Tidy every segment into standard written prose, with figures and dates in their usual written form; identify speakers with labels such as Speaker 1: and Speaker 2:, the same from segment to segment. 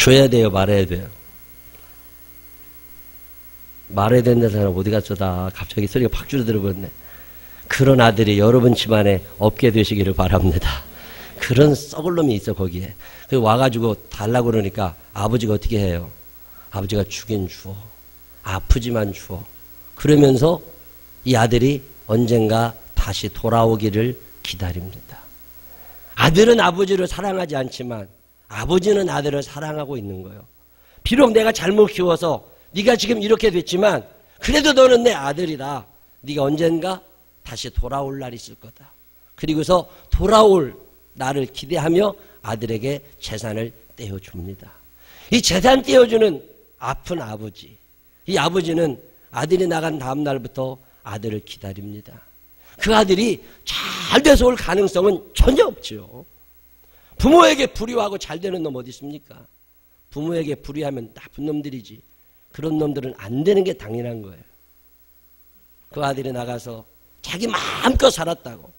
Speaker 1: 줘야 돼요, 말해야 돼요? 말해야 된다는 사람 어디 갔어? 다 갑자기 소리가 팍 줄어들어버렸네. 그런 아들이 여러분 집안에 없게 되시기를 바랍니다. 그런 썩을 놈이 있어 거기에. 그 와가지고 달라고 그러니까 아버지가 어떻게 해요? 아버지가 주긴 주어. 아프지만 주어. 그러면서 이 아들이 언젠가 다시 돌아오기를 기다립니다. 아들은 아버지를 사랑하지 않지만 아버지는 아들을 사랑하고 있는 거예요. 비록 내가 잘못 키워서 네가 지금 이렇게 됐지만 그래도 너는 내 아들이다. 네가 언젠가 다시 돌아올 날이 있을 거다. 그리고서 돌아올 나를 기대하며 아들에게 재산을 떼어줍니다. 이 재산 떼어주는 아픈 아버지. 이 아버지는 아들이 나간 다음 날부터 아들을 기다립니다. 그 아들이 잘 돼서 올 가능성은 전혀 없죠. 부모에게 불의하고 잘 되는 놈 어디 있습니까? 부모에게 불의하면 나쁜 놈들이지. 그런 놈들은 안 되는 게 당연한 거예요. 그 아들이 나가서 자기 마음껏 살았다고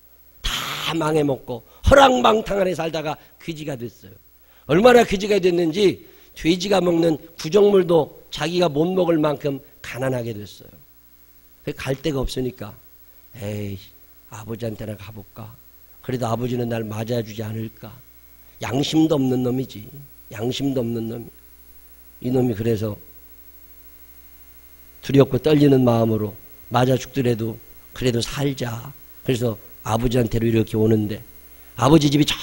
Speaker 1: 다 망해먹고 허랑방탕 안에 살다가 귀지가 됐어요. 얼마나 귀지가 됐는지 돼지가 먹는 구정물도 자기가 못 먹을 만큼 가난하게 됐어요. 갈 데가 없으니까 에이 아버지한테나 가볼까. 그래도 아버지는 날 맞아주지 않을까. 양심도 없는 놈이지. 양심도 없는 놈이. 이놈이 그래서 두렵고 떨리는 마음으로 맞아 죽더라도 그래도 살자. 그래서 아버지한테로 이렇게 오는데 아버지 집이 저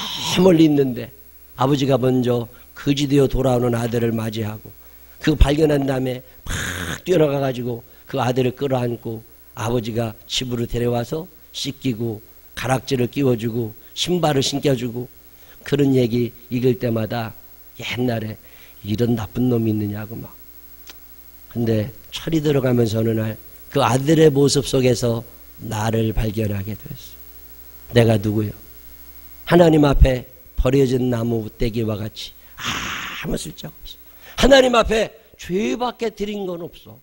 Speaker 1: 멀리 있는데 아버지가 먼저 거지되어 돌아오는 아들을 맞이하고 그거 발견한 다음에 팍 뛰어나가가지고 그 아들을 끌어안고 아버지가 집으로 데려와서 씻기고 가락지를 끼워주고 신발을 신겨주고 그런 얘기 읽을 때마다 옛날에 이런 나쁜 놈이 있느냐고 막. 근데 철이 들어가면서 어느 날 그 아들의 모습 속에서 나를 발견하게 됐어. 내가 누구요? 하나님 앞에 버려진 나무 떼기와 같이 아무 쓸데없어. 하나님 앞에 죄밖에 드린 건 없어.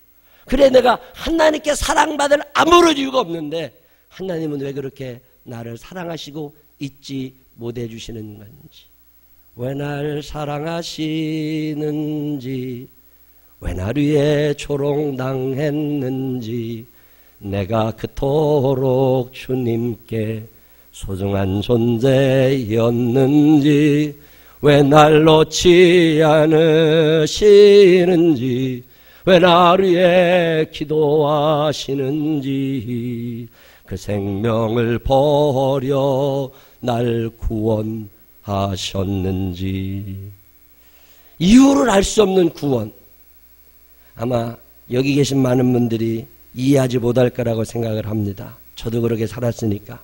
Speaker 1: 그래 내가 하나님께 사랑받을 아무런 이유가 없는데 하나님은 왜 그렇게 나를 사랑하시고 잊지 못해 주시는 건지, 왜 날 사랑하시는지, 왜 날 위해 조롱당했는지, 내가 그토록 주님께 소중한 존재였는지, 왜 날 놓지 않으시는지, 왜 날 위해 기도하시는지, 그 생명을 버려 날 구원하셨는지. 이유를 알 수 없는 구원. 아마 여기 계신 많은 분들이 이해하지 못할 거라고 생각을 합니다. 저도 그렇게 살았으니까.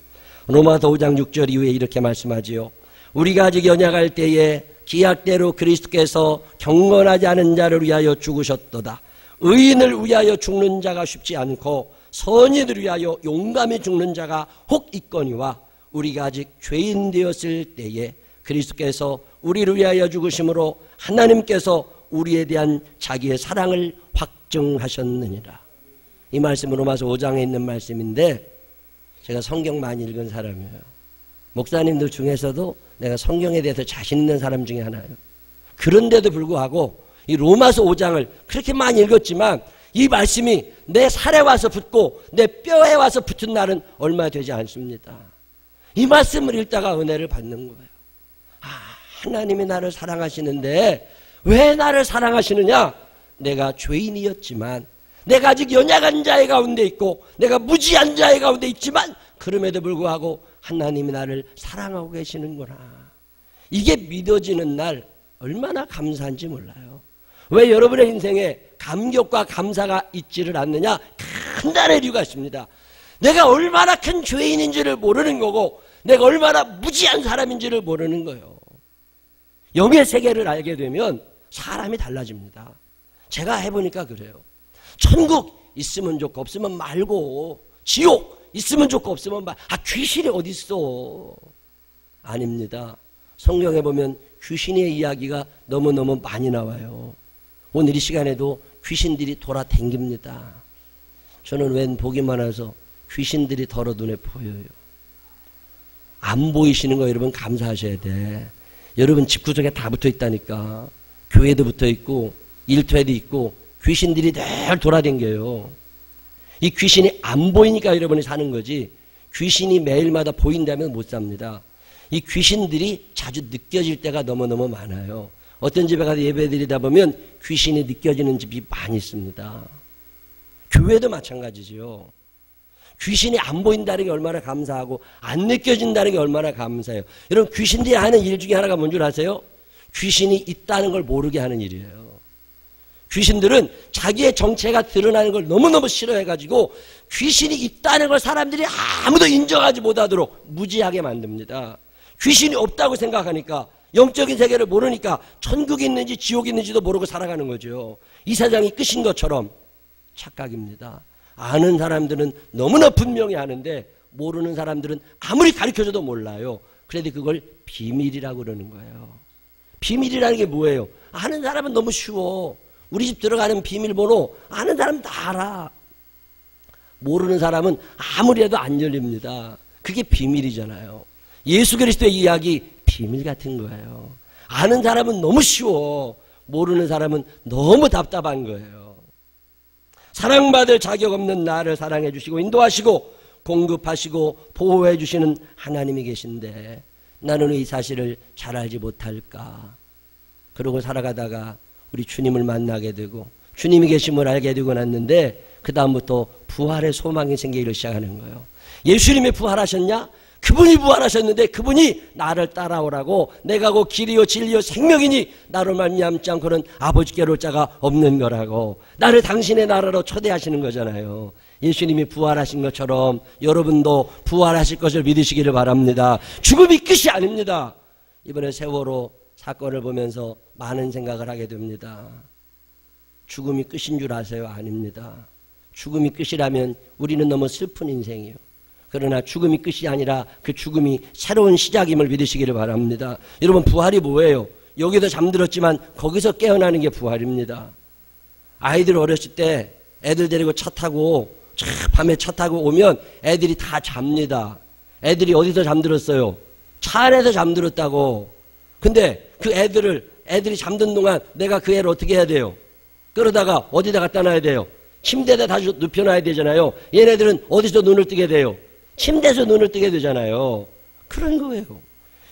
Speaker 1: 로마서 5장 6절 이후에 이렇게 말씀하지요. 우리가 아직 연약할 때에 기약대로 그리스도께서 경건하지 않은 자를 위하여 죽으셨도다. 의인을 위하여 죽는 자가 쉽지 않고 선인을 위하여 용감히 죽는 자가 혹 있거니와 우리가 아직 죄인 되었을 때에 그리스도께서 우리를 위하여 죽으심으로 하나님께서 우리에 대한 자기의 사랑을 확증하셨느니라. 이 말씀은 로마서 5장에 있는 말씀인데 제가 성경 많이 읽은 사람이에요. 목사님들 중에서도 내가 성경에 대해서 자신 있는 사람 중에 하나예요. 그런데도 불구하고 이 로마서 5장을 그렇게 많이 읽었지만 이 말씀이 내 살에 와서 붙고 내 뼈에 와서 붙은 날은 얼마 되지 않습니다. 이 말씀을 읽다가 은혜를 받는 거예요. 하나님이 나를 사랑하시는데 왜 나를 사랑하시느냐? 내가 죄인이었지만, 내가 아직 연약한 자의 가운데 있고 내가 무지한 자의 가운데 있지만 그럼에도 불구하고 하나님이 나를 사랑하고 계시는구나. 이게 믿어지는 날 얼마나 감사한지 몰라요. 왜 여러분의 인생에 감격과 감사가 있지를 않느냐? 간단한 이유가 있습니다. 내가 얼마나 큰 죄인인지를 모르는 거고 내가 얼마나 무지한 사람인지를 모르는 거예요. 영의 세계를 알게 되면 사람이 달라집니다. 제가 해보니까 그래요. 천국 있으면 좋고 없으면 말고, 지옥 있으면 좋고 없으면 말. 귀신이 어디 있어? 아닙니다. 성경에 보면 귀신의 이야기가 너무너무 많이 나와요. 오늘 이 시간에도 귀신들이 돌아다닙니다. 저는 웬 복이 많아서 귀신들이 더러 눈에 보여요. 안 보이시는 거 여러분 감사하셔야 돼. 여러분 집구석에 다 붙어 있다니까. 교회도 붙어 있고 일터에도 있고 귀신들이 늘 돌아다녀요. 이 귀신이 안 보이니까 여러분이 사는 거지, 귀신이 매일마다 보인다면 못 삽니다. 이 귀신들이 자주 느껴질 때가 너무너무 많아요. 어떤 집에 가서 예배 드리다 보면 귀신이 느껴지는 집이 많이 있습니다. 교회도 마찬가지죠. 귀신이 안 보인다는 게 얼마나 감사하고 안 느껴진다는 게 얼마나 감사해요. 여러분, 귀신들이 하는 일 중에 하나가 뭔 줄 아세요? 귀신이 있다는 걸 모르게 하는 일이에요. 귀신들은 자기의 정체가 드러나는 걸 너무너무 싫어해가지고 귀신이 있다는 걸 사람들이 아무도 인정하지 못하도록 무지하게 만듭니다. 귀신이 없다고 생각하니까, 영적인 세계를 모르니까 천국이 있는지 지옥이 있는지도 모르고 살아가는 거죠. 이 세상이 끝인 것처럼. 착각입니다. 아는 사람들은 너무나 분명히 아는데 모르는 사람들은 아무리 가르쳐줘도 몰라요. 그런데 그걸 비밀이라고 그러는 거예요. 비밀이라는 게 뭐예요? 아는 사람은 너무 쉬워. 우리 집 들어가는 비밀번호 아는 사람 다 알아. 모르는 사람은 아무리 해도 안 열립니다. 그게 비밀이잖아요. 예수 그리스도의 이야기 비밀 같은 거예요. 아는 사람은 너무 쉬워. 모르는 사람은 너무 답답한 거예요. 사랑받을 자격 없는 나를 사랑해 주시고 인도하시고 공급하시고 보호해 주시는 하나님이 계신데 나는 이 사실을 잘 알지 못할까? 그러고 살아가다가 우리 주님을 만나게 되고 주님이 계심을 알게 되고 났는데 그 다음부터 부활의 소망이 생기기 시작하는 거예요. 예수님이 부활하셨냐? 그분이 부활하셨는데 그분이 나를 따라오라고, 내가 곧 길이요 진리요 생명이니 나로 말미암지 않고는 아버지께로 올 자가 없는 거라고, 나를 당신의 나라로 초대하시는 거잖아요. 예수님이 부활하신 것처럼 여러분도 부활하실 것을 믿으시기를 바랍니다. 죽음이 끝이 아닙니다. 이번에 세월호 사건을 보면서 많은 생각을 하게 됩니다. 죽음이 끝인 줄 아세요? 아닙니다. 죽음이 끝이라면 우리는 너무 슬픈 인생이에요. 그러나 죽음이 끝이 아니라 그 죽음이 새로운 시작임을 믿으시기를 바랍니다. 여러분, 부활이 뭐예요? 여기서 잠들었지만 거기서 깨어나는 게 부활입니다. 아이들 어렸을 때 애들 데리고 차 타고 밤에 차 타고 오면 애들이 다 잡니다. 애들이 어디서 잠들었어요? 차 안에서 잠들었다고. 근데 그 애들이 잠든 동안 내가 그 애를 어떻게 해야 돼요? 끌어다가 어디다 갖다 놔야 돼요? 침대에다 다시 눕혀놔야 되잖아요. 얘네들은 어디서 눈을 뜨게 돼요? 침대에서 눈을 뜨게 되잖아요. 그런 거예요.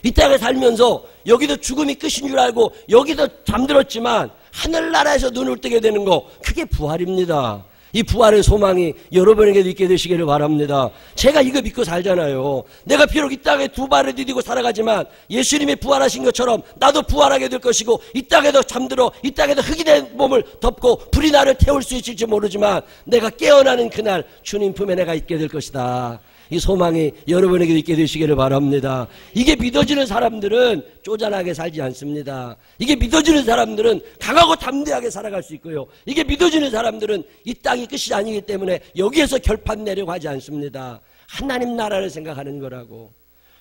Speaker 1: 이 땅에 살면서 여기도 죽음이 끝인 줄 알고 여기도 잠들었지만 하늘나라에서 눈을 뜨게 되는 거, 그게 부활입니다. 이 부활의 소망이 여러분에게도 있게 되시기를 바랍니다. 제가 이거 믿고 살잖아요. 내가 비록 이 땅에 두 발을 디디고 살아가지만 예수님이 부활하신 것처럼 나도 부활하게 될 것이고, 이 땅에도 잠들어 이 땅에도 흙이 된 몸을 덮고 불이 나를 태울 수 있을지 모르지만 내가 깨어나는 그날 주님 품에 내가 있게 될 것이다. 이 소망이 여러분에게 있게 되시기를 바랍니다. 이게 믿어지는 사람들은 쪼잔하게 살지 않습니다. 이게 믿어지는 사람들은 강하고 담대하게 살아갈 수 있고요. 이게 믿어지는 사람들은 이 땅이 끝이 아니기 때문에 여기에서 결판 내려고 하지 않습니다. 하나님 나라를 생각하는 거라고.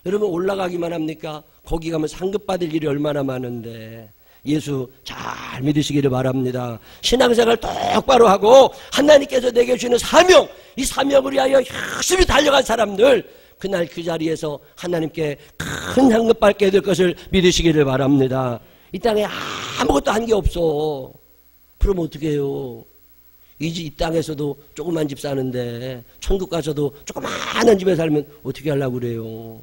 Speaker 1: 여러분, 올라가기만 합니까? 거기 가면 상급받을 일이 얼마나 많은데. 예수 잘 믿으시기를 바랍니다. 신앙생활 똑바로 하고 하나님께서 내게 주시는 사명, 이 사명을 위하여 열심히 달려간 사람들, 그날 그 자리에서 하나님께 큰 상급 받게 될 것을 믿으시기를 바랍니다. 이 땅에 아무것도 한 게 없어. 그럼 어떻게 해요? 이 땅에서도 조그만 집 사는데 천국 가서도 조그마한 집에 살면 어떻게 하려고 그래요?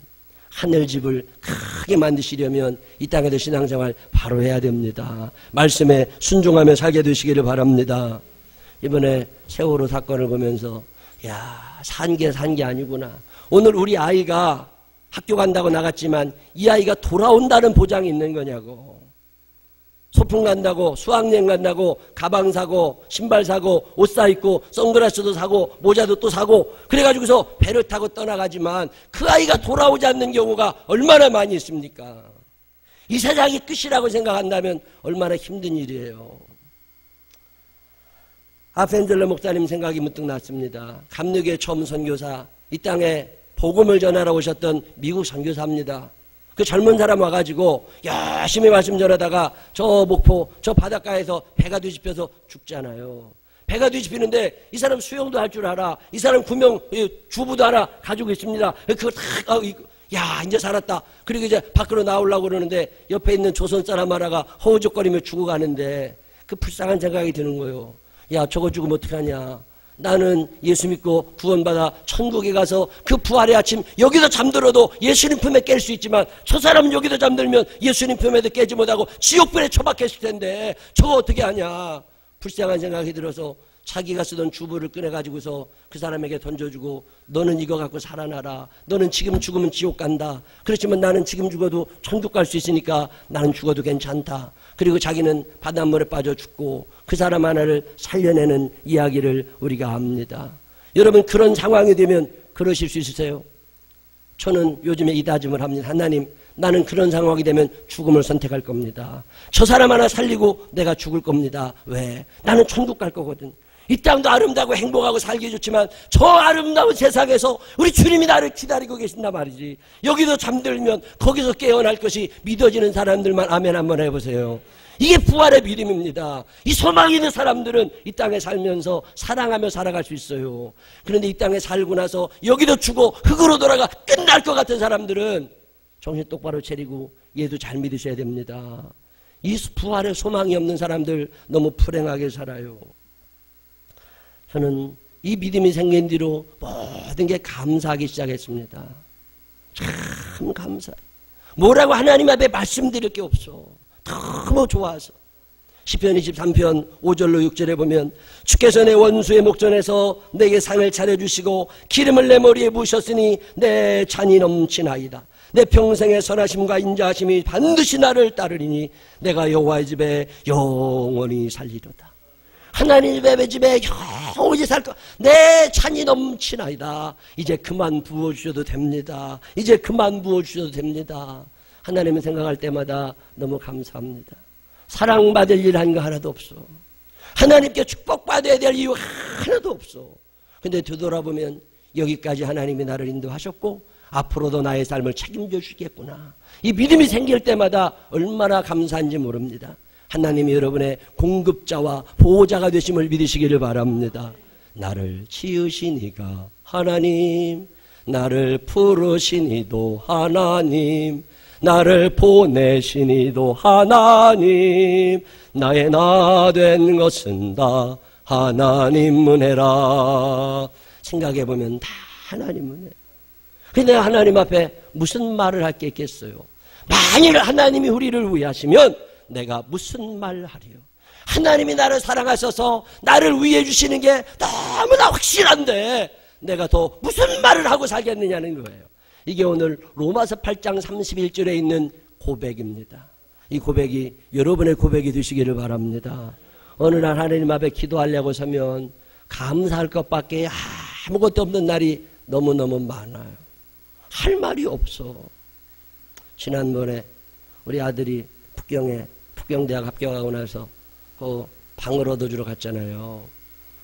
Speaker 1: 하늘집을 크게 만드시려면 이 땅에도 신앙생활 바로 해야 됩니다. 말씀에 순종하며 살게 되시기를 바랍니다. 이번에 세월호 사건을 보면서 산 게 아니구나. 오늘 우리 아이가 학교 간다고 나갔지만 이 아이가 돌아온다는 보장이 있는 거냐고. 소풍 간다고, 수학여행 간다고 가방 사고 신발 사고 옷 사입고 선글라스도 사고 모자도 또 사고 그래가지고서 배를 타고 떠나가지만 그 아이가 돌아오지 않는 경우가 얼마나 많이 있습니까? 이 세상이 끝이라고 생각한다면 얼마나 힘든 일이에요. 아펜젤러 목사님 생각이 문득 났습니다. 감리교의 처음 선교사, 이 땅에 복음을 전하러 오셨던 미국 선교사입니다. 그 젊은 사람 와가지고 열심히 말씀 전하다가 저 목포 저 바닷가에서 배가 뒤집혀서 죽잖아요. 배가 뒤집히는데 이 사람 수영도 할 줄 알아. 이 사람 구명 주부도 하나 가지고 있습니다. 그걸 다 야, 이제 살았다. 그리고 이제 밖으로 나오려고 그러는데 옆에 있는 조선 사람 하나가 허우적거리며 죽어가는데 그 불쌍한 생각이 드는 거예요. 야, 저거 죽으면 어떡하냐. 나는 예수 믿고 구원받아 천국에 가서 그 부활의 아침 여기서 잠들어도 예수님 품에 깰 수 있지만 저 사람은 여기서 잠들면 예수님 품에도 깨지 못하고 지옥불에 처박혔을 텐데 저거 어떻게 하냐. 불쌍한 생각이 들어서 자기가 쓰던 주부를 꺼내가지고서 그 사람에게 던져주고 너는 이거 갖고 살아나라. 너는 지금 죽으면 지옥 간다. 그렇지만 나는 지금 죽어도 천국 갈 수 있으니까 나는 죽어도 괜찮다. 그리고 자기는 바닷물에 빠져 죽고 그 사람 하나를 살려내는 이야기를 우리가 합니다. 여러분 그런 상황이 되면 그러실 수 있으세요? 저는 요즘에 이 다짐을 합니다. 하나님, 나는 그런 상황이 되면 죽음을 선택할 겁니다. 저 사람 하나 살리고 내가 죽을 겁니다. 왜? 나는 천국 갈 거거든. 이 땅도 아름다고 행복하고 살기 좋지만 저 아름다운 세상에서 우리 주님이 나를 기다리고 계신단 말이지. 여기도 잠들면 거기서 깨어날 것이 믿어지는 사람들만 아멘 한번 해보세요. 이게 부활의 믿음입니다. 이 소망이 있는 사람들은 이 땅에 살면서 사랑하며 살아갈 수 있어요. 그런데 이 땅에 살고 나서 여기도 죽어 흙으로 돌아가 끝날 것 같은 사람들은 정신 똑바로 차리고 얘도 잘 믿으셔야 됩니다. 이 부활의 소망이 없는 사람들 너무 불행하게 살아요. 저는 이 믿음이 생긴 뒤로 모든 게 감사하기 시작했습니다. 참 감사해. 뭐라고 하나님 앞에 말씀드릴 게 없어. 너무 좋아서. 시편 23편 5절로 6절에 보면 주께서 내 원수의 목전에서 내게 상을 차려주시고 기름을 내 머리에 부으셨으니 내 잔이 넘치나이다. 내 평생의 선하심과 인자하심이 반드시 나를 따르리니 내가 여호와의 집에 영원히 살리로다. 하나님의 집에 영원히 살 것. 내 잔이 넘치나이다. 이제 그만 부어주셔도 됩니다. 이제 그만 부어주셔도 됩니다. 하나님을 생각할 때마다 너무 감사합니다. 사랑받을 일 한 거 하나도 없어. 하나님께 축복받아야 될 이유 하나도 없어. 근데 되돌아보면 여기까지 하나님이 나를 인도하셨고 앞으로도 나의 삶을 책임져 주시겠구나. 이 믿음이 생길 때마다 얼마나 감사한지 모릅니다. 하나님이 여러분의 공급자와 보호자가 되심을 믿으시기를 바랍니다. 나를 지으시니가 하나님, 나를 부르시니도 하나님, 나를 보내시니도 하나님, 나의 나 된 것은 다 하나님 은혜라. 생각해보면 다 하나님 은혜. 근데 하나님 앞에 무슨 말을 할 게 있겠어요? 만일 하나님이 우리를 위해 하시면 내가 무슨 말 하리요? 하나님이 나를 사랑하셔서 나를 위해 주시는 게 너무나 확실한데 내가 더 무슨 말을 하고 살겠느냐는 거예요. 이게 오늘 로마서 8장 31절에 있는 고백입니다. 이 고백이 여러분의 고백이 되시기를 바랍니다. 어느 날 하나님 앞에 기도하려고 서면 감사할 것밖에 아무것도 없는 날이 너무너무 많아요. 할 말이 없어. 지난번에 우리 아들이 북경대학 합격하고 나서 그 방을 얻어주러 갔잖아요.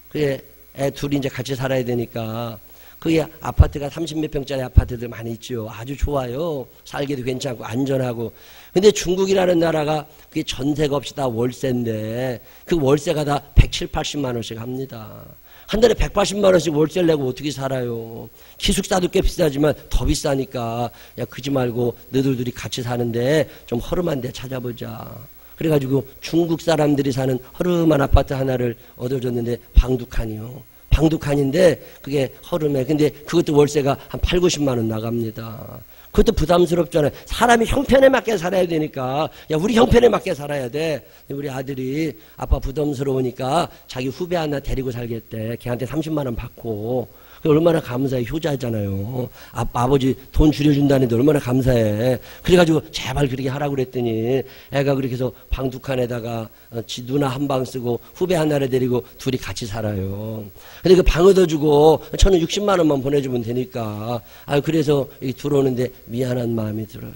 Speaker 1: 그게 애 둘이 이제 같이 살아야 되니까 그게 아파트가 30몇 평짜리 아파트들 많이 있죠. 아주 좋아요. 살기도 괜찮고 안전하고. 근데 중국이라는 나라가 그게 전세가 없이 다 월세인데 그 월세가 다 170, 80만 원씩 합니다. 한 달에 180만 원씩 월세를 내고 어떻게 살아요. 기숙사도 꽤 비싸지만 더 비싸니까 야 그러지 말고 너희들 둘이 같이 사는데 좀 허름한 데 찾아보자. 그래가지고 중국 사람들이 사는 허름한 아파트 하나를 얻어줬는데 방두칸이요. 방두칸인데 그게 허름해. 근데 그것도 월세가 한 8, 90만 원 나갑니다. 그것도 부담스럽잖아요. 사람이 형편에 맞게 살아야 되니까 야 우리 형편에 맞게 살아야 돼. 우리 아들이 아빠 부담스러우니까 자기 후배 하나 데리고 살겠대. 걔한테 30만 원 받고. 얼마나 감사해. 효자잖아요. 아버지 돈 줄여준다는데 얼마나 감사해. 그래가지고 제발 그렇게 하라고 그랬더니 애가 그렇게 해서 방 두 칸에다가 지 누나 한 방 쓰고 후배 하나를 데리고 둘이 같이 살아요. 근데 그 방 얻어주고 저는 60만 원만 보내주면 되니까 그래서 들어오는데 미안한 마음이 들어요.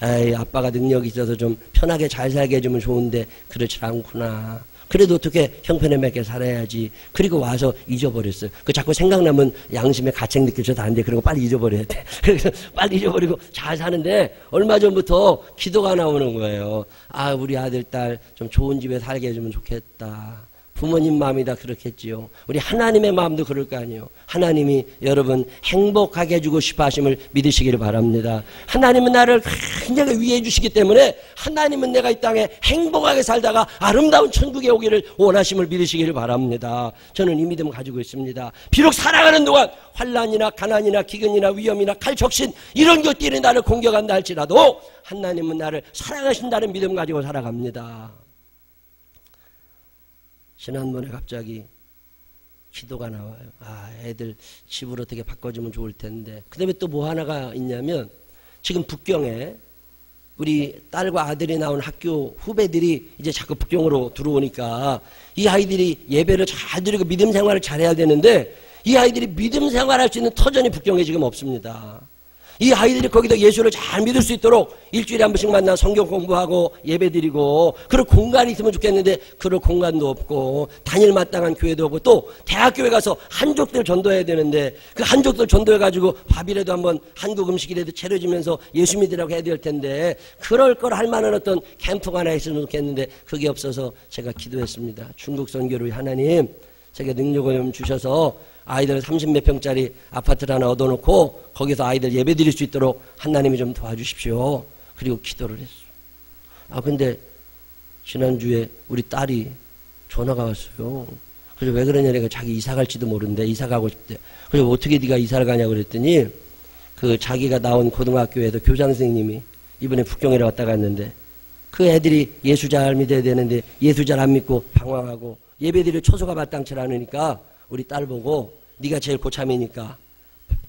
Speaker 1: 에이 아빠가 능력이 있어서 좀 편하게 잘 살게 해주면 좋은데 그렇지 않구나. 그래도 어떻게 형편에 맞게 살아야지. 그리고 와서 잊어버렸어요. 그 자꾸 생각나면 양심에 가책 느껴져도 안 돼. 그리고 빨리 잊어버려야 돼. 그래서 빨리 잊어버리고 잘 사는데 얼마 전부터 기도가 나오는 거예요. 우리 아들, 딸 좀 좋은 집에 살게 해주면 좋겠다. 부모님 마음이 다 그렇겠지요. 우리 하나님의 마음도 그럴 거 아니에요. 하나님이 여러분 행복하게 해주고 싶어 하심을 믿으시기를 바랍니다. 하나님은 나를 굉장히 위해 주시기 때문에 하나님은 내가 이 땅에 행복하게 살다가 아름다운 천국에 오기를 원하심을 믿으시기를 바랍니다. 저는 이 믿음을 가지고 있습니다. 비록 살아가는 동안 환난이나 가난이나 기근이나 위험이나 칼적신 이런 것들이 나를 공격한다 할지라도 하나님은 나를 사랑하신다는 믿음 가지고 살아갑니다. 지난번에 갑자기 기도가 나와요. 애들 집을 어떻게 바꿔주면 좋을 텐데. 그 다음에 또 뭐 하나가 있냐면 지금 북경에 우리 딸과 아들이 나온 학교 후배들이 이제 자꾸 북경으로 들어오니까 이 아이들이 예배를 잘 드리고 믿음 생활을 잘해야 되는데 이 아이들이 믿음 생활할 수 있는 터전이 북경에 지금 없습니다. 이 아이들이 거기다 예수를 잘 믿을 수 있도록 일주일에 한 번씩 만나 성경 공부하고 예배드리고 그럴 공간이 있으면 좋겠는데 그럴 공간도 없고 다닐 마땅한 교회도 없고 또 대학교에 가서 한족들 전도해야 되는데 그 한족들 전도해가지고 밥이라도 한번 한국 음식이라도 차려주면서 예수 믿으라고 해야 될 텐데 그럴 걸 할 만한 어떤 캠프가 하나 있으면 좋겠는데 그게 없어서 제가 기도했습니다. 중국 선교를 하나님 제가 능력을 좀 주셔서 아이들 30몇 평짜리 아파트를 하나 얻어놓고 거기서 아이들 예배 드릴 수 있도록 하나님이 좀 도와주십시오. 그리고 기도를 했어요. 근데 지난주에 우리 딸이 전화가 왔어요. 그래서 왜 그러냐니까 자기 이사 갈지도 모르는데 이사 가고 싶대. 그래서 어떻게 네가 이사를 가냐고 그랬더니 그 자기가 나온 고등학교에서 교장 선생님이 이번에 북경에 왔다 갔는데 그 애들이 예수 잘 믿어야 되는데 예수 잘 안 믿고 방황하고 예배드릴 초소가 마땅치 않으니까 우리 딸 보고 네가 제일 고참이니까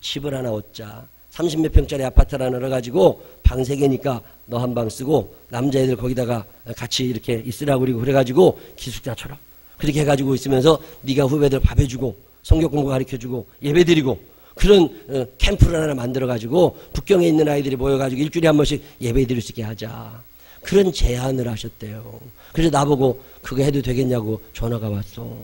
Speaker 1: 집을 하나 얻자. 30몇 평짜리 아파트를 하나 넣어가지고 방 3개니까 너 한 방 쓰고 남자애들 거기다가 같이 이렇게 있으라고 그래가지고 기숙사처럼 그렇게 해가지고 있으면서 네가 후배들 밥 해주고 성경 공부 가르쳐주고 예배드리고 그런 캠프를 하나 만들어가지고 북경에 있는 아이들이 모여가지고 일주일에 한 번씩 예배드릴 수 있게 하자. 그런 제안을 하셨대요. 그래서 나보고 그거 해도 되겠냐고 전화가 왔어.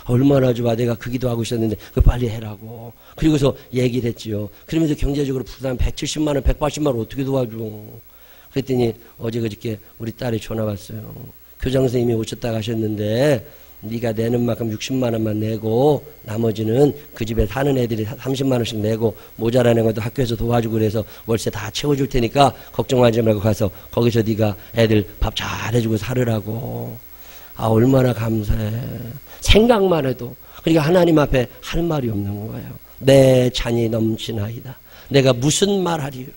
Speaker 1: 얼마나 좋아. 내가 그 기도하고 있었는데 그거 빨리 해라고. 그리고서 얘기를 했지요. 그러면서 경제적으로 부담 170만 원, 180만 원 어떻게 도와줘. 그랬더니 어제 그저께 우리 딸이 전화 왔어요. 교장 선생님이 오셨다 가셨는데 네가 내는 만큼 60만 원만 내고 나머지는 그 집에 사는 애들이 30만 원씩 내고 모자라는 것도 학교에서 도와주고 그래서 월세 다 채워줄 테니까 걱정하지 말고 가서 거기서 네가 애들 밥 잘 해주고 살으라고. 얼마나 감사해. 생각만 해도. 그러니까 하나님 앞에 할 말이 없는 거예요. 내 잔이 넘치나이다. 내가 무슨 말하리요.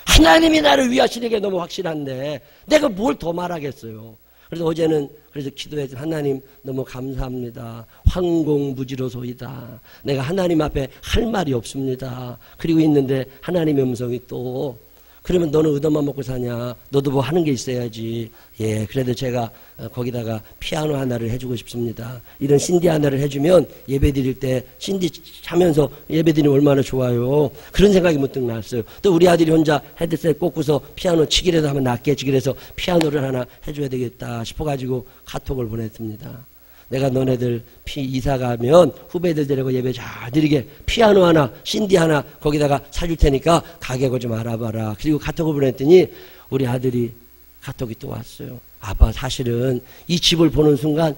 Speaker 1: 하나님이 나를 위하시는 게 너무 확실한데 내가 뭘 더 말하겠어요. 그래서 어제는 그래서 기도해서 하나님 너무 감사합니다. 황공무지로소이다. 내가 하나님 앞에 할 말이 없습니다. 그리고 있는데 하나님의 음성이 또 그러면 너는 의도만 먹고 사냐? 너도 뭐 하는 게 있어야지. 예, 그래도 제가 거기다가 피아노 하나를 해주고 싶습니다. 이런 신디 하나를 해주면 예배 드릴 때 신디 하면서 예배 드리면 얼마나 좋아요. 그런 생각이 문득 났어요. 또 우리 아들이 혼자 헤드셋 꽂고서 피아노 치기라도 하면 낫겠지. 그래서 피아노를 하나 해줘야 되겠다 싶어가지고 카톡을 보냈습니다. 내가 너네들 이사 가면 후배들 데리고 예배 잘 드리게 피아노 하나, 신디 하나 거기다가 사줄 테니까 가격을 좀 알아봐라. 그리고 카톡을 보냈더니 우리 아들이 카톡이 또 왔어요. 아빠 사실은 이 집을 보는 순간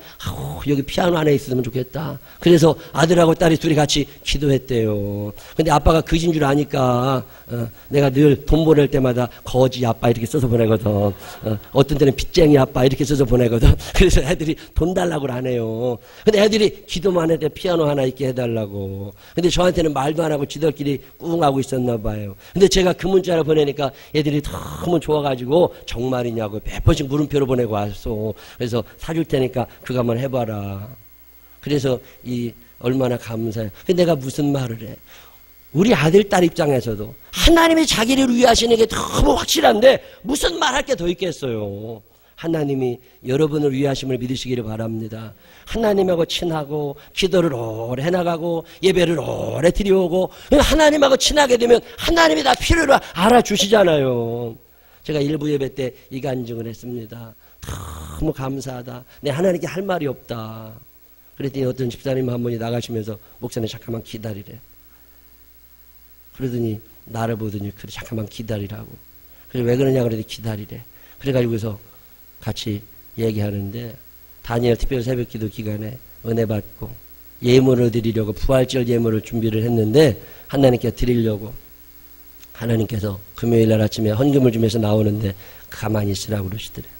Speaker 1: 여기 피아노 하나 있으면 좋겠다. 그래서 아들하고 딸이 둘이 같이 기도했대요. 근데 아빠가 그진 줄 아니까 내가 늘 돈 보낼 때마다 거지 아빠 이렇게 써서 보내거든. 어떤 때는 빚쟁이 아빠 이렇게 써서 보내거든. 그래서 애들이 돈 달라고 안 해요. 근데 애들이 기도만 할 때 피아노 하나 있게 해달라고. 근데 저한테는 말도 안 하고 지들끼리 꿍하고 있었나 봐요. 근데 제가 그 문자를 보내니까 애들이 너무 좋아가지고 정말이냐고 몇 번씩 물음표로 보내고 왔어. 그래서 사줄 테니까 그거 한번 해봐라. 그래서 얼마나 감사해. 근데 내가 무슨 말을 해. 우리 아들, 딸 입장에서도 하나님이 자기를 위하시는 게 너무 확실한데 무슨 말할 게 더 있겠어요. 하나님이 여러분을 위하심을 믿으시기를 바랍니다. 하나님하고 친하고 기도를 오래 해나가고 예배를 오래 드려오고 하나님하고 친하게 되면 하나님이 다 필요를 알아주시잖아요. 제가 일부 예배 때 이 간증을 했습니다. 너무 감사하다. 내 하나님께 할 말이 없다. 그랬더니 어떤 집사님 한 분이 나가시면서 목사님 잠깐만 기다리래. 그러더니 나를 보더니 그래 잠깐만 기다리라고. 그래 왜 그러냐 그랬더니 기다리래. 그래가지고서 같이 얘기하는데 다니엘 특별 새벽 기도 기간에 은혜 받고 예물을 드리려고 부활절 예물을 준비를 했는데 하나님께 드리려고 하나님께서 금요일날 아침에 헌금을 주면서 나오는데 가만히 있으라고 그러시더래요.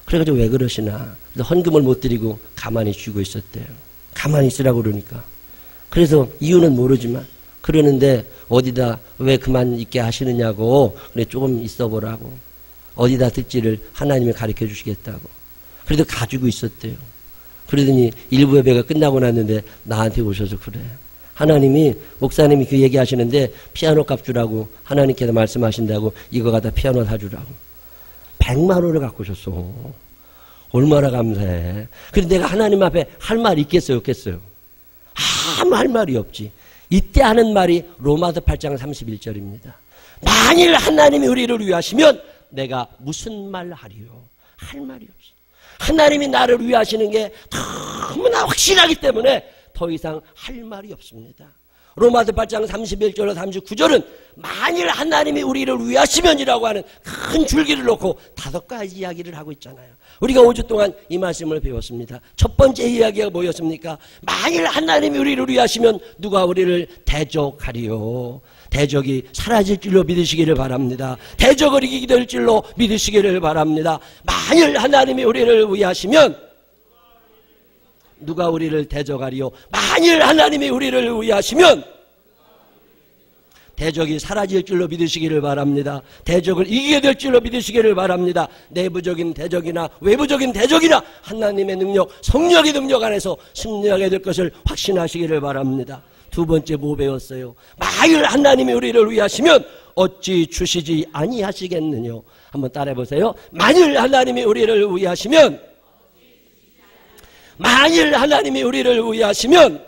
Speaker 1: 그래가지고 왜 그러시나. 그래서 헌금을 못 드리고 가만히 쉬고 있었대요. 가만히 있으라고 그러니까. 그래서 이유는 모르지만 그러는데 어디다 왜 그만 있게 하시느냐고. 그래 조금 있어 보라고. 어디다 듣지를 하나님이 가르쳐 주시겠다고. 그래도 가지고 있었대요. 그러더니 일부 예배가 끝나고 났는데 나한테 오셔서 그래요. 하나님이 목사님이 그 얘기 하시는데 피아노 값 주라고 하나님께서 말씀하신다고 이거 갖다 피아노 사주라고 100만 원을 갖고 오셨어. 얼마나 감사해. 근데 내가 하나님 앞에 할 말이 있겠어요 없겠어요? 아무 할 말이 없지. 이때 하는 말이 로마서 8장 31절입니다. 만일 하나님이 우리를 위하시면 내가 무슨 말 하리요? 할 말이 없어. 하나님이 나를 위하시는 게 너무나 확실하기 때문에 더 이상 할 말이 없습니다. 로마서 8장 31절로 39절은 만일 하나님이 우리를 위하시면이라고 하는 큰 줄기를 놓고 5가지 이야기를 하고 있잖아요. 우리가 5주 동안 이 말씀을 배웠습니다. 첫 번째 이야기가 뭐였습니까? 만일 하나님이 우리를 위하시면 누가 우리를 대적하리요. 대적이 사라질 줄로 믿으시기를 바랍니다. 대적을 이기게 될 줄로 믿으시기를 바랍니다. 만일 하나님이 우리를 위하시면 누가 우리를 대적하리요. 만일 하나님이 우리를 위하시면 대적이 사라질 줄로 믿으시기를 바랍니다. 대적을 이기게 될 줄로 믿으시기를 바랍니다. 내부적인 대적이나 외부적인 대적이나 하나님의 능력, 성령의 능력 안에서 승리하게 될 것을 확신하시기를 바랍니다. 두 번째 뭐 배웠어요? 만일 하나님이 우리를 위하시면 어찌 주시지 아니하시겠느냐. 한번 따라해 보세요. 만일 하나님이 우리를 위하시면 만일 하나님이 우리를 위하시면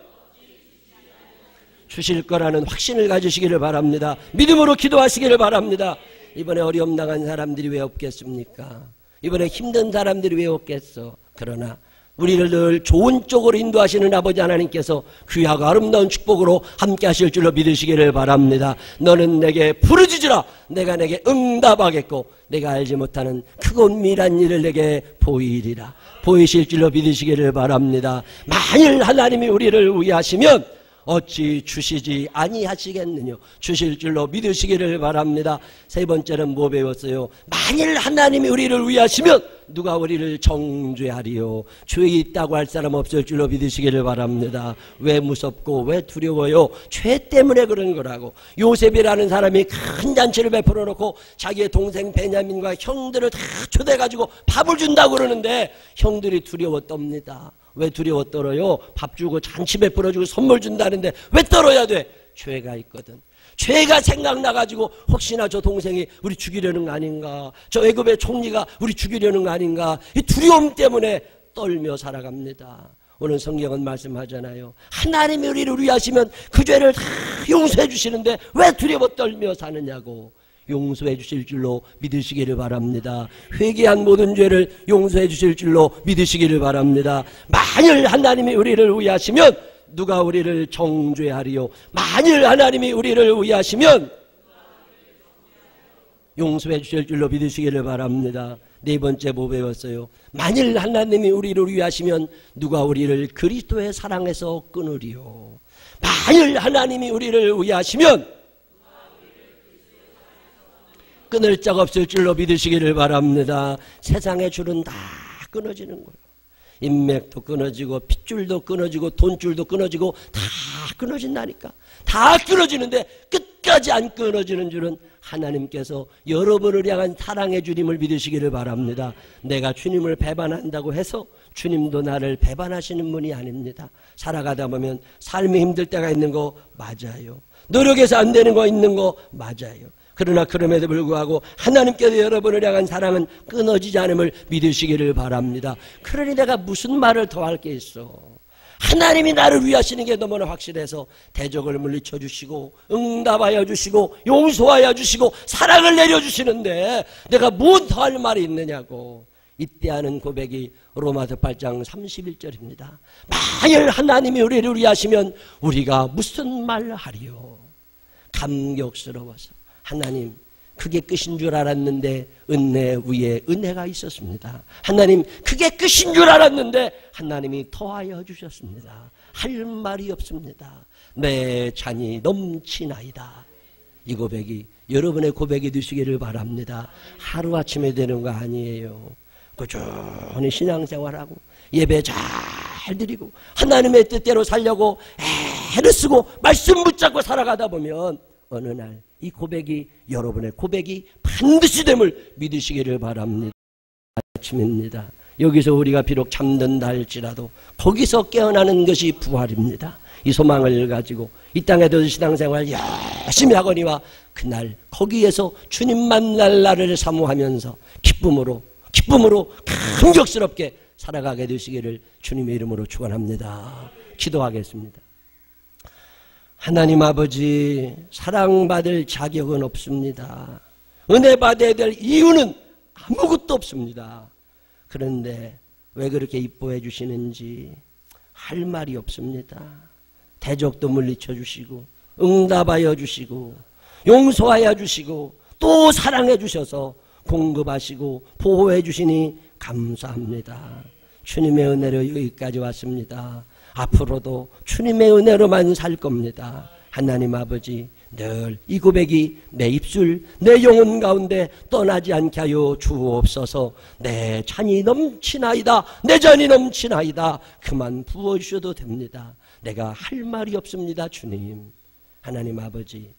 Speaker 1: 주실 거라는 확신을 가지시기를 바랍니다. 믿음으로 기도하시기를 바랍니다. 이번에 어려움 당한 사람들이 왜 없겠습니까? 이번에 힘든 사람들이 왜 없겠어? 그러나 우리를 늘 좋은 쪽으로 인도하시는 아버지 하나님께서 귀하고 아름다운 축복으로 함께 하실 줄로 믿으시기를 바랍니다. 너는 내게 부르짖으라. 내가 내게 응답하겠고 내가 알지 못하는 크고 은밀한 일을 내게 보이리라. 보이실 줄로 믿으시기를 바랍니다. 만일 하나님이 우리를 위하시면 어찌 주시지 아니하시겠느냐. 주실 줄로 믿으시기를 바랍니다. 세 번째는 뭐 배웠어요? 만일 하나님이 우리를 위하시면 누가 우리를 정죄하리요. 죄 있다고 할 사람 없을 줄로 믿으시기를 바랍니다. 왜 무섭고 왜 두려워요? 죄 때문에 그런 거라고. 요셉이라는 사람이 큰 잔치를 베풀어 놓고 자기의 동생 베냐민과 형들을 다 초대해가지고 밥을 준다고 그러는데 형들이 두려워 떱니다. 왜 두려워 떨어요? 밥 주고 잔치 베풀어 주고 선물 준다는데 왜 떨어야 돼? 죄가 있거든. 죄가 생각나가지고 혹시나 저 동생이 우리 죽이려는 거 아닌가, 저 애굽의 총리가 우리 죽이려는 거 아닌가, 이 두려움 때문에 떨며 살아갑니다. 오늘 성경은 말씀하잖아요. 하나님이 우리를 위하시면 그 죄를 다 용서해 주시는데 왜 두려워 떨며 사느냐고. 용서해 주실 줄로 믿으시기를 바랍니다. 회개한 모든 죄를 용서해 주실 줄로 믿으시기를 바랍니다. 만일 하나님이 우리를 위하시면 누가 우리를 정죄하리요. 만일 하나님이 우리를 위하시면 용서해 주실 줄로 믿으시기를 바랍니다. 네 번째 뭐 배웠어요? 만일 하나님이 우리를 위하시면 누가 우리를 그리스도의 사랑에서 끊으리요. 만일 하나님이 우리를 위하시면 끊을 짝 없을 줄로 믿으시기를 바랍니다. 세상의 줄은 다 끊어지는 거예요. 인맥도 끊어지고 핏줄도 끊어지고 돈줄도 끊어지고 다 끊어진다니까. 다 끊어지는데 끝까지 안 끊어지는 줄은 하나님께서 여러분을 향한 사랑의 주님을 믿으시기를 바랍니다. 내가 주님을 배반한다고 해서 주님도 나를 배반하시는 분이 아닙니다. 살아가다 보면 삶이 힘들 때가 있는 거 맞아요. 노력해서 안 되는 거 있는 거 맞아요. 그러나 그럼에도 불구하고 하나님께서 여러분을 향한 사랑은 끊어지지 않음을 믿으시기를 바랍니다. 그러니 내가 무슨 말을 더 할 게 있어. 하나님이 나를 위하시는 게 너무나 확실해서 대적을 물리쳐 주시고 응답하여 주시고 용서하여 주시고 사랑을 내려주시는데 내가 뭐 더 할 말이 있느냐고. 이때 하는 고백이 로마서 8장 31절입니다. 만일 하나님이 우리를 위하시면 우리가 무슨 말 하리요. 감격스러워서 하나님 그게 끝인 줄 알았는데 은혜 위에 은혜가 있었습니다. 하나님 그게 끝인 줄 알았는데 하나님이 더하여 주셨습니다. 할 말이 없습니다. 내 잔이 넘치나이다. 이 고백이 여러분의 고백이 되시기를 바랍니다. 하루아침에 되는 거 아니에요. 꾸준히 신앙생활하고 예배 잘 드리고 하나님의 뜻대로 살려고 애를 쓰고 말씀 붙잡고 살아가다 보면 어느 날 이 고백이 여러분의 고백이 반드시 됨을 믿으시기를 바랍니다. 아침입니다. 여기서 우리가 비록 잠든다 할지라도 거기서 깨어나는 것이 부활입니다. 이 소망을 가지고 이 땅에도 신앙생활 열심히 하거니와 그날 거기에서 주님 만날 날을 사모하면서 기쁨으로 감격스럽게 살아가게 되시기를 주님의 이름으로 축원합니다. 기도하겠습니다. 하나님 아버지, 사랑받을 자격은 없습니다. 은혜 받아야 될 이유는 아무것도 없습니다. 그런데 왜 그렇게 이뻐해 주시는지 할 말이 없습니다. 대적도 물리쳐 주시고 응답하여 주시고 용서하여 주시고 또 사랑해 주셔서 공급하시고 보호해 주시니 감사합니다. 주님의 은혜로 여기까지 왔습니다. 앞으로도 주님의 은혜로만 살 겁니다. 하나님 아버지, 늘 이 고백이 내 입술, 내 영혼 가운데 떠나지 않게 하여 주옵소서. 내 잔이 넘치나이다. 내 잔이 넘치나이다. 그만 부어주셔도 됩니다. 내가 할 말이 없습니다. 주님, 하나님 아버지,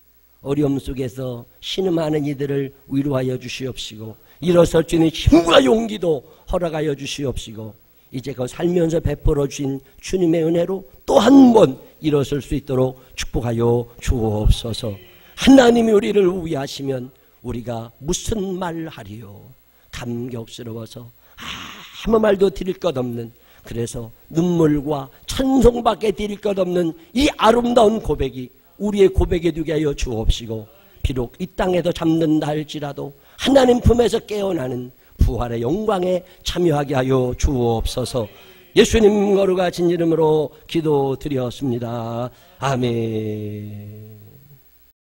Speaker 1: 어려움 속에서 신음하는 이들을 위로하여 주시옵시고 일어설 수 있는 힘과 용기도 허락하여 주시옵시고 이제 그 살면서 베풀어 주신 주님의 은혜로 또 한 번 일어설 수 있도록 축복하여 주옵소서. 하나님이 우리를 위하시면 우리가 무슨 말 하리요. 감격스러워서 아무 말도 드릴 것 없는, 그래서 눈물과 찬송밖에 드릴 것 없는 이 아름다운 고백이 우리의 고백이 되게 하여 주옵시고 비록 이 땅에도 잠든다 할지라도 하나님 품에서 깨어나는 부활의 영광에 참여하게 하여 주옵소서. 예수님 거룩하신 이름으로 기도드렸습니다. 아멘.